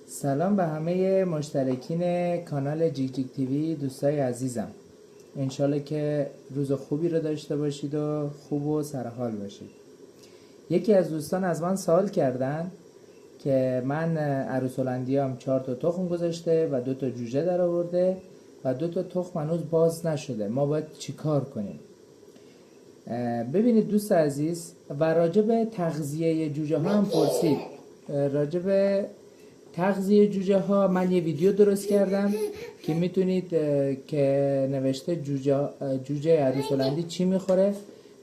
سلام به همه مشترکین کانال جیک جیک تیوی، دوستای عزیزم. انشالله که روز خوبی رو داشته باشید و خوب و سرحال باشید. یکی از دوستان از من سوال کردن که من عروس هلندیام 4 تا تخم گذاشته و 2 تا جوجه در آورده و 2 تا تخم هنوز باز نشده، ما باید چیکار کنیم؟ ببینید دوست عزیز، و راجب تغذیه جوجه ها هم پرسید. راجب تغذیه جوجه ها من یه ویدیو درست کردم که میتونید که نوشته جوجه عروس هلندی چی میخوره،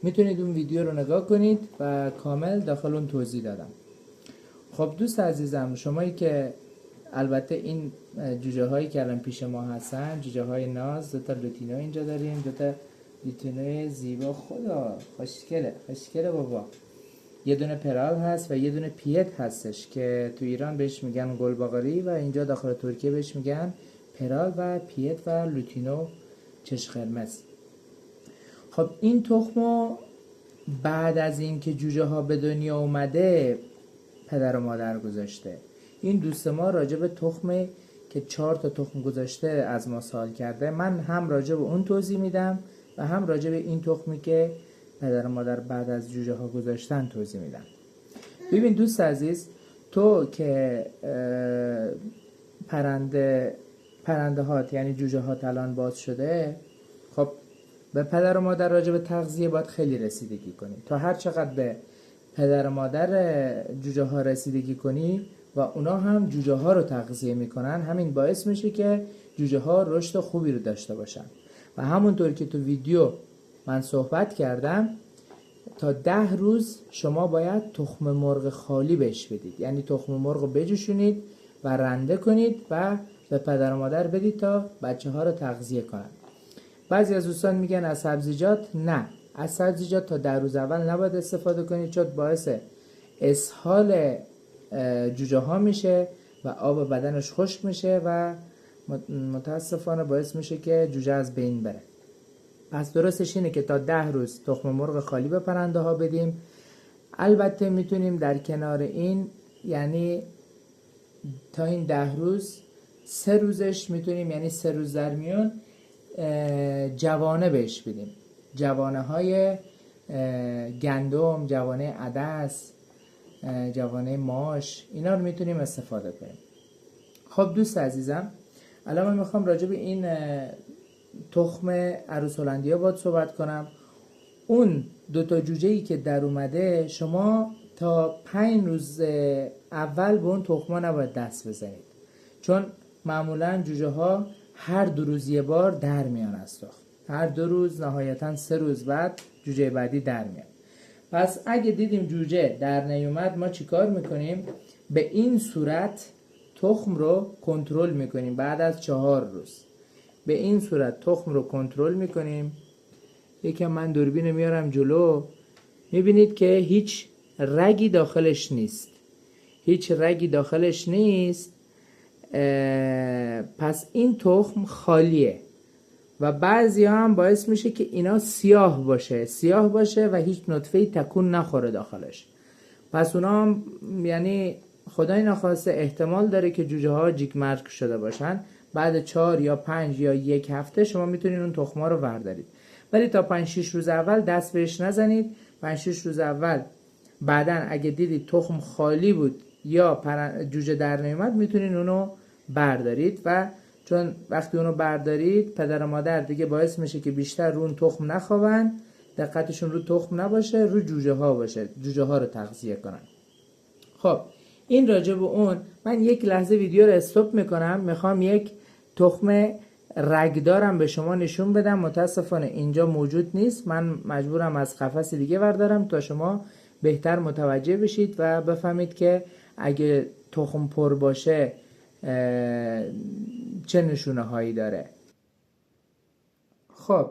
میتونید اون ویدیو رو نگاه کنید و کامل داخل اون توضیح دادم. خب دوست عزیزم، شمایی که البته این جوجه هایی که الان پیش ما هستن جوجه های ناز، 2 تا لوتینو اینجا داریم، 2 تا لوتینو زیبا، خدا خوشگله بابا. یه دونه پرال هست و یه دونه پیت هستش که تو ایران بهش میگن گلباغری و اینجا داخل ترکیه بهش میگن پرال و پیت و لوتینو چش قرمز. خب این تخمو بعد از اینکه جوجه ها به دنیا اومده پدر و مادر گذاشته. این دوست ما راجع به تخمه که 4 تا تخم گذاشته از ما سوال کرده. من هم راجع به اون توضیح میدم و هم راجع به این تخمی که پدر و مادر بعد از جوجه ها گذاشتن توضیح میدم. ببین دوست عزیز، تو که پرنده هات یعنی جوجه هات الان باز شده، خب به پدر و مادر راجع به تغذیه باید خیلی رسیدگی کنی. تا هر چقدر به پدر و مادر جوجه ها رسیدگی کنی و اونا هم جوجه ها رو تغذیه میکنن، همین باعث میشه که جوجه ها رشد خوبی رو داشته باشن. و همونطور که تو ویدیو من صحبت کردم، تا 10 روز شما باید تخم مرغ خالی بهش بدید، یعنی تخم مرغ رو بجوشونید و رنده کنید و به پدر و مادر بدید تا بچه ها رو تغذیه کنن. بعضی از دوستان میگن از سبزیجات. نه، از سبزیجات تا 10 روز اول نباید استفاده کنید، چون باعث اسهال جوجه ها میشه و آب بدنش خشک میشه و متاسفانه باعث میشه که جوجه از بین بره. پس درستش اینه که تا 10 روز تخم مرغ خالی به پرنده ها بدیم. البته میتونیم در کنار این، یعنی تا این 10 روز 3 روزش میتونیم، یعنی 3 روز در میون جوانه بهش بدیم. جوانه های گندم، جوانه عدس، جوانه ماش، اینا رو میتونیم استفاده کنیم. خب دوست عزیزم، الان من میخوام راجع به این تخم عروس هلندیا باید صحبت کنم. اون 2 تا جوجه‌ای که در اومده، شما تا 5 روز اول به اون تخما نباید دست بزنید، چون معمولا جوجه ها هر 2 روز یه بار در میان از تخم. هر 2 روز، نهایتا 3 روز بعد جوجه بعدی در میان. پس اگه دیدیم جوجه در نیومد، ما چیکار میکنیم؟ به این صورت تخم رو کنترل میکنیم. بعد از 4 روز به این صورت تخم رو کنترل میکنیم. یکم من دوربین میارم جلو، میبینید که هیچ رگی داخلش نیست. پس این تخم خالیه و بعضی هم باعث میشه که اینا سیاه باشه و هیچ نطفه‌ای تکون نخوره داخلش. پس اونا هم یعنی خدای نخواسته احتمال داره که جوجه ها جیک مرگ شده باشن. بعد 4 یا 5 یا 1 هفته شما میتونید اون تخما رو بردارید، ولی تا 5-6 روز اول دست بهش نزنید. 5-6 روز اول بعدن اگه دیدید تخم خالی بود یا جوجه در نیومد، میتونید اونو بردارید. و چون وقتی اونو بردارید، پدر و مادر دیگه باعث میشه که بیشتر رو اون تخم نخوابن، دقتشون رو تخم نباشه، رو جوجه ها باشه، جوجه ها رو تغذیه کنن. خب این راجع به اون. من یک لحظه ویدیو رو استاپ میکنم، میخوام یک تخم رگدارم به شما نشون بدم. متاسفانه اینجا موجود نیست، من مجبورم از قفس دیگه بردارم تا شما بهتر متوجه بشید و بفهمید که اگه تخم پر باشه چه نشونه هایی داره. خب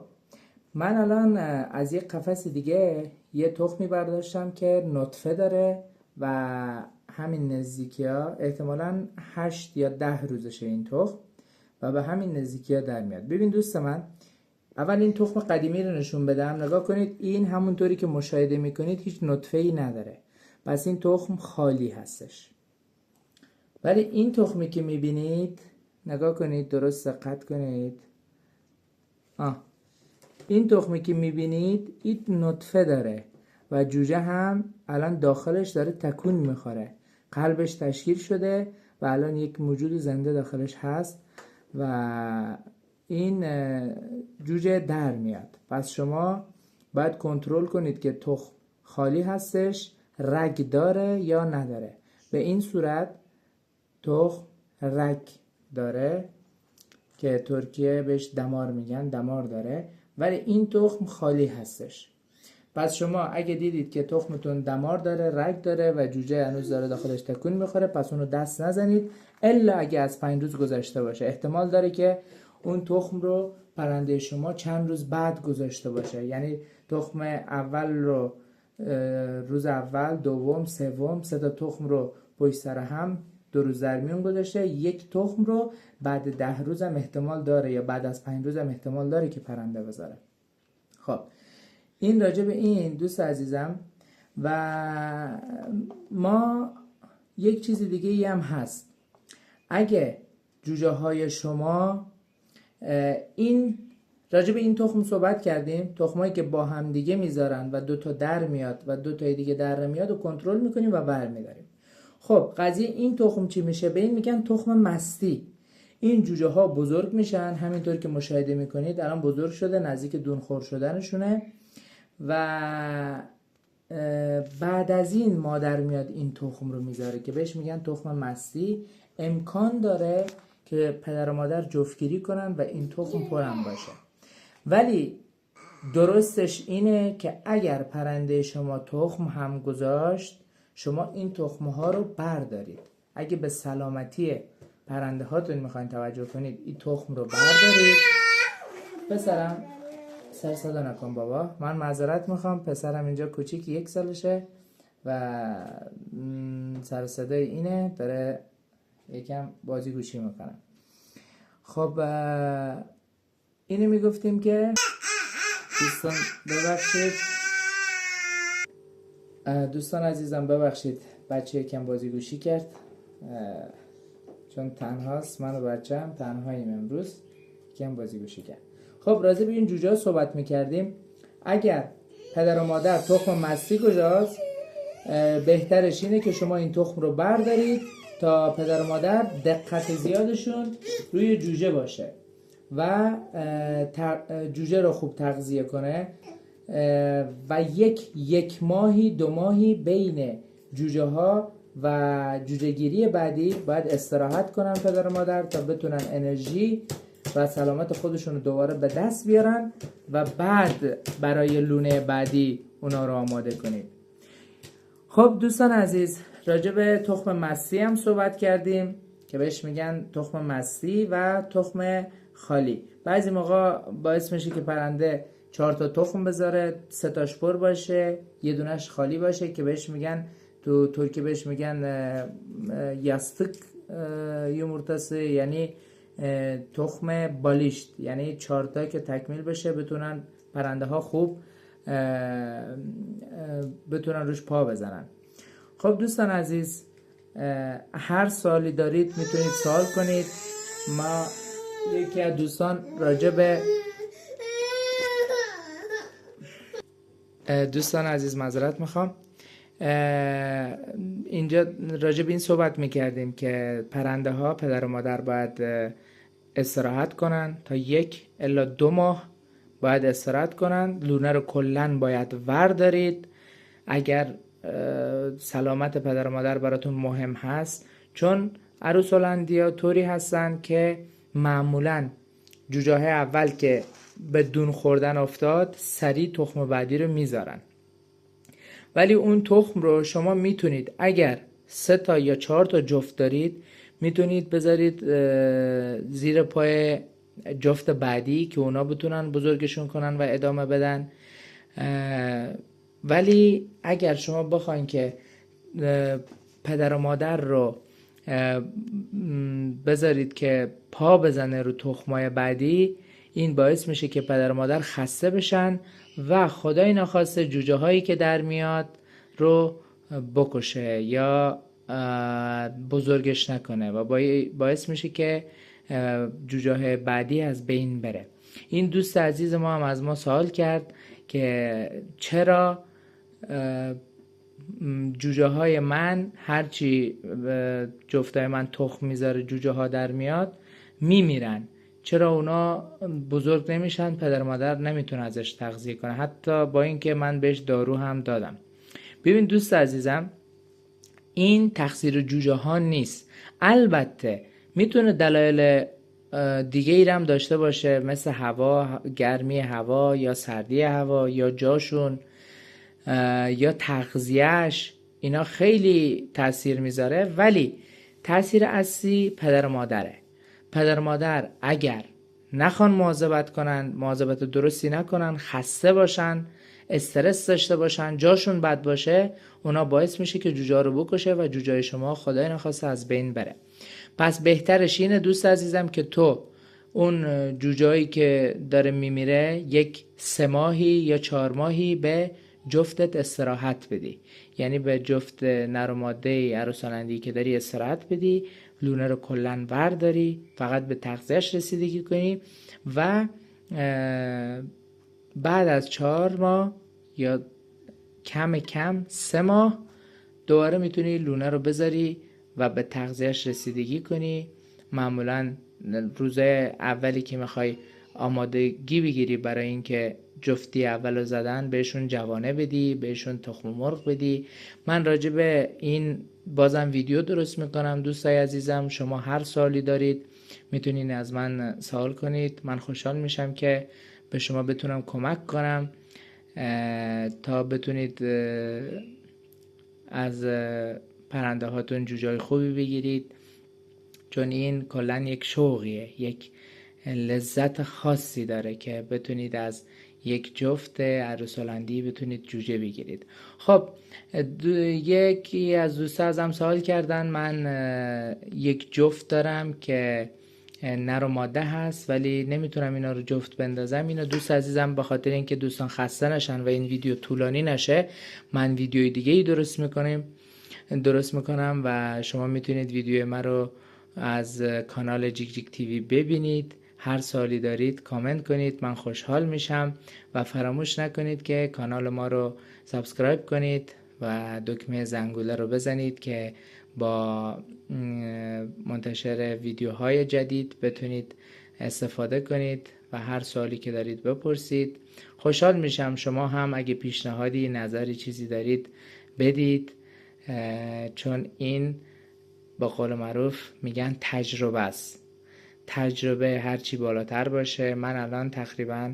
من الان از یک قفس دیگه یه تخمی برداشتم که نطفه داره و همین نزدیکی ها، احتمالاً 8 یا 10 روزشه این تخم و به همین نزدیکی ها در میاد. ببین دوست من، اول این تخم قدیمی رو نشون بدم. نگاه کنید، این همونطوری که مشاهده میکنید هیچ نطفه‌ای نداره، پس این تخم خالی هستش. ولی این تخمی که میبینید، نگاه کنید، درست دقت کنید. این تخمی که میبینید این نطفه داره و جوجه هم الان داخلش داره تکون میخوره، قلبش تشکیل شده و الان یک موجود زنده داخلش هست و این جوجه در میاد. پس شما باید کنترل کنید که تخم خالی هستش، رگ داره یا نداره. به این صورت تخم رگ داره که ترکیه بهش دمار میگن، دمار داره، ولی این تخم خالی هستش. پس شما اگه دیدید که تخمتون دمار داره، رگ داره و جوجه هنوز داره داخلش تکون میخوره، پس اونو دست نزنید الا اگه از 5 روز گذشته باشه. احتمال داره که اون تخم رو پرنده شما چند روز بعد گذاشته باشه، یعنی تخم اول رو روز اول، دوم، سوم، 3 تا تخم رو پشت سر هم 2 روز در میون گذاشته، یک تخم رو بعد 10 روز هم احتمال داره یا بعد از 5 روز هم احتمال داره که پرنده بذاره. خب این راجع به این دوست عزیزم. و ما یک چیز دیگه ای هم هست، اگه جوجه های شما این راجع به این تخم صحبت کردیم، تخمایی که با هم دیگه میذارن و 2 تا در میاد و 2 تای دیگه در میاد و کنترل میکنیم و برمیداریم. خب قضیه این تخم چی میشه؟ به این میگن تخم مستی. این جوجه ها بزرگ میشن، همینطور که مشاهده میکنید الان بزرگ شده، نزدیک دونخور شدنشونه و بعد از این مادر میاد این تخم رو میذاره که بهش میگن تخم مستی. امکان داره که پدر و مادر جفتگیری کنن و این تخم پرم باشه، ولی درستش اینه که اگر پرنده شما تخم هم گذاشت، شما این تخم ها رو بردارید. اگه به سلامتی پرنده هاتون میخواین توجه کنید، این تخم رو بردارید. پسرم سر صدا نکن بابا، من معذرت میخوام، پسرم اینجا کوچیک 1 سالشه و سر صدای اینه، داره یکم بازی گوشی میکنم. خب اینو میگفتیم که دوستان ببخشید، دوستان عزیزم ببخشید، بچه یکم بازی گوشی کرد چون تنهاست، من و بچه‌م تنهاییم امروز، یکم بازی گوشی کرد. خب راجع به این جوجه ها صحبت میکردیم. اگر پدر و مادر تخم مستی گذاشت، بهترش اینه که شما این تخم رو بردارید تا پدر و مادر دقت زیادشون روی جوجه باشه و جوجه رو خوب تغذیه کنه و یک ماهی 2 ماهی بین جوجه ها و جوجه گیری بعدی باید استراحت کنن پدر و مادر تا بتونن انرژی و سلامت خودشون رو دوباره به دست بیارن و بعد برای لونه بعدی اونا رو آماده کنید. خب دوستان عزیز، راجع به تخم مستی هم صحبت کردیم که بهش میگن تخم مستی و تخم خالی. بعضی موقع باعث میشه که پرنده 4 تا تخم بذاره، 3 تاش پر باشه، 1 دونش خالی باشه که بهش میگن تو ترکی بهش میگن یاستک یومورتاسی، یعنی تخم بالیشت، یعنی 4 تا که تکمیل بشه بتونن پرنده ها خوب بتونن روش پا بزنن. خب دوستان عزیز، هر سوالی دارید میتونید سوال کنید. ما یکی از دوستان راجع به دوستان عزیز معذرت میخوام، اینجا راجع به این صحبت میکردیم که پرنده ها پدر و مادر باید استراحت کنن تا 1 الی 2 ماه باید استراحت کنن. لونه رو کلن باید وردارید اگر سلامت پدر و مادر براتون مهم هست، چون عروس هلندیا طوری هستن که معمولا جوجه های اول که به دون خوردن افتاد سریع تخم بعدی رو میذارن، ولی اون تخم رو شما میتونید اگر 3 تا یا 4 تا جفت دارید میتونید بذارید زیر پای جفت بعدی که اونا بتونن بزرگشون کنن و ادامه بدن. ولی اگر شما بخواین که پدر و مادر رو بذارید که پا بزنه رو تخمای بعدی، این باعث میشه که پدر و مادر خسته بشن و خدای نخواسته جوجه هایی که در میاد رو بکشه یا بزرگش نکنه و باعث میشه که جوجه های بعدی از بین بره. این دوست عزیز ما هم از ما سوال کرد که چرا جوجه های من هرچی جفتای من تخم میذاره جوجه ها در میاد میمیرن، چرا اونا بزرگ نمیشن؟ پدر مادر نمیتونه ازش تغذیه کنه، حتی با اینکه من بهش دارو هم دادم. ببین دوست عزیزم، این تقصیر جوجه ها نیست. البته میتونه دلایل دیگه ای هم داشته باشه، مثل هوا، گرمی هوا یا سردی هوا یا جاشون یا تغذیهش، اینا خیلی تاثیر میذاره. ولی تاثیر اصلی پدر مادره. پدر مادر اگر نخوان مواظبت کنن، مواظبت درستی نکنن، خسته باشن، استرس داشته باشن، جاشون بد باشه، اونا باعث میشه که جوجه رو بکشه و جوجه شما خدای نخواسته از بین بره. پس بهترش اینه دوست عزیزم که تو اون جوجه‌ای که داره میمیره 3 ماهی یا 4 ماهی به جفتت استراحت بدی، یعنی به جفت نر و ماده عروسالندی که داری استراحت بدی، لونه رو کلن برداری، فقط به تغذیهش رسیدگی کنی و بعد از 4 ماه یا کم 3 ماه دوباره میتونی لونه رو بذاری و به تغذیهش رسیدگی کنی. معمولا روزای اولی که میخوای آمادگی بگیری برای اینکه جفتی اولو زدن، بهشون جوانه بدی، بهشون تخم مرغ بدی. من راجع به این بازم ویدیو درست میکنم. دوستای عزیزم، شما هر سوالی دارید میتونین از من سوال کنید، من خوشحال میشم که به شما بتونم کمک کنم تا بتونید از پرنده هاتون جوجای خوبی بگیرید، چون این کلن یک شوقیه، یک لذت خاصی داره که بتونید از یک جفت عروسالندی بتونید جوجه بگیرید. خب یکی از دوستا ازم سوال کردن، من یک جفت دارم که نر و ماده هست ولی نمیتونم اینا رو جفت بندازم. اینو دوست عزیزم به خاطر اینکه دوستان خسته نشن و این ویدیو طولانی نشه، من ویدیوی دیگه ای درست میکنم و شما میتونید ویدیو ما رو از کانال جیک جیک تیوی ببینید. هر سوالی دارید کامنت کنید، من خوشحال میشم و فراموش نکنید که کانال ما رو سابسکرایب کنید و دکمه زنگوله رو بزنید که با منتشر ویدیوهای جدید بتونید استفاده کنید و هر سوالی که دارید بپرسید. خوشحال میشم شما هم اگه پیشنهادی، نظری، چیزی دارید بدید، چون این با قول معروف میگن تجربه است. تجربه هرچی بالاتر باشه، من الان تقریبا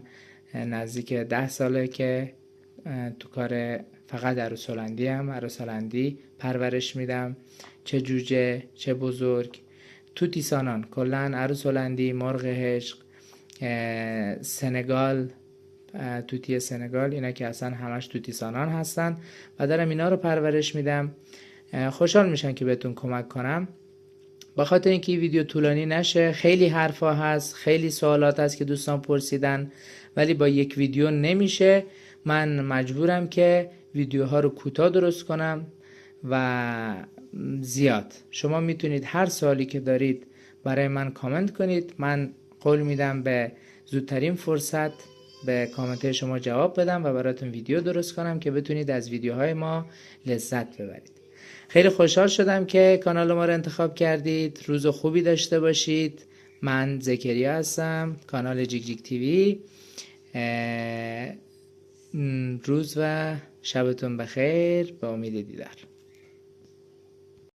نزدیک 10 ساله که تو کار فقط عروسالندی پرورش میدم، چه جوجه چه بزرگ، توتی سانان، کلن عروسالندی، مرغ عشق، سنگال، توتی سنگال، اینا که اصلا همش توتی سانان هستن و دارم اینا رو پرورش میدم. خوشحال میشم که بهتون کمک کنم. با خاطر اینکه این ویدیو طولانی نشه، خیلی حرفا هست، خیلی سوالات هست که دوستان پرسیدن ولی با یک ویدیو نمیشه. من مجبورم که ویدیوها رو کوتاه درست کنم و زیاد. شما میتونید هر سوالی که دارید برای من کامنت کنید، من قول میدم به زودترین فرصت به کامنت شما جواب بدم و براتون ویدیو درست کنم که بتونید از ویدیوهای ما لذت ببرید. خیلی خوشحال شدم که کانال ما رو انتخاب کردید. روز خوبی داشته باشید. من زکریا هستم، کانال جیک جیک تیوی. روز و شبتون بخیر، به امید دیدار.